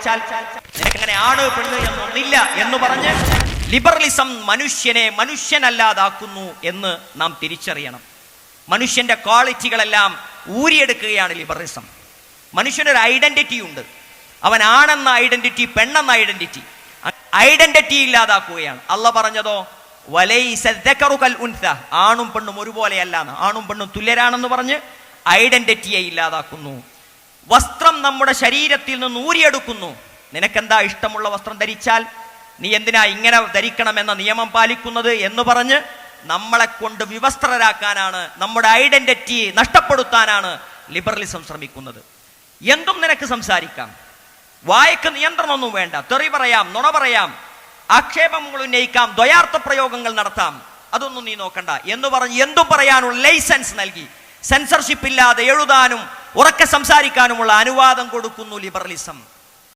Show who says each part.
Speaker 1: ധരിച്ചാൽ നിനക്കങ്ങനെ ആണ് പെണ്ണ് എന്നൊന്നില്ല എന്ന് പറഞ്ഞ് ലിബറലിസം മനുഷ്യനെ മനുഷ്യനല്ലാതാക്കുന്നു എന്ന് നാം തിരിച്ചറിയണം. മനുഷ്യന്റെ ക്വാളിറ്റികളെല്ലാം ഊരിയെടുക്കുകയാണ് ലിബറലിസം. മനുഷ്യനൊരു ഐഡന്റിറ്റി ഉണ്ട്. അവൻ ആണെന്ന ഐഡന്റിറ്റി, പെണ്ണെന്ന ഐഡന്റിറ്റി, ഐഡന്റിറ്റി ഇല്ലാതാക്കുകയാണ്. അള്ളാഹ് പറഞ്ഞതോ വലൈസ ദക്കറു കൽ ഉൻസ, ആണും പെണ്ണും ഒരുപോലെയല്ല, ആണും പെണ്ണും തുല്യരാണെന്ന് പറഞ്ഞ് ഐഡന്റിറ്റിയെ ഇല്ലാതാക്കുന്നു. വസ്ത്രം നമ്മുടെ ശരീരത്തിൽ നിന്ന് ഊരിയെടുക്കുന്നു. നിനക്കെന്താ ഇഷ്ടമുള്ള വസ്ത്രം ധരിച്ചാൽ, നീ എന്തിനാ ഇങ്ങനെ ധരിക്കണമെന്ന നിയമം പാലിക്കുന്നത് എന്ന് പറഞ്ഞ് നമ്മളെ കൊണ്ട് വിവസ്ത്രരാക്കാനാണ്, നമ്മുടെ ഐഡന്റിറ്റി നഷ്ടപ്പെടുത്താനാണ് ലിബറലിസം ശ്രമിക്കുന്നത്. എന്തും നിനക്ക് സംസാരിക്കാം, വായക്ക് നിയന്ത്രണമൊന്നും വേണ്ട, തെറി പറയാം, നുണ പറയാം, ആക്ഷേപങ്ങൾ ഉന്നയിക്കാം, ദ്വയാർത്ഥ പ്രയോഗങ്ങൾ നടത്താം, അതൊന്നും നീ നോക്കണ്ട എന്ന് പറഞ്ഞ് എന്തും പറയാനുള്ള ലൈസൻസ് നൽകി സെൻസർഷിപ്പ് ഇല്ലാതെ എഴുതാനും ഉറക്കെ സംസാരിക്കാനുമുള്ള അനുവാദം കൊടുക്കുന്നു ലിബറലിസം.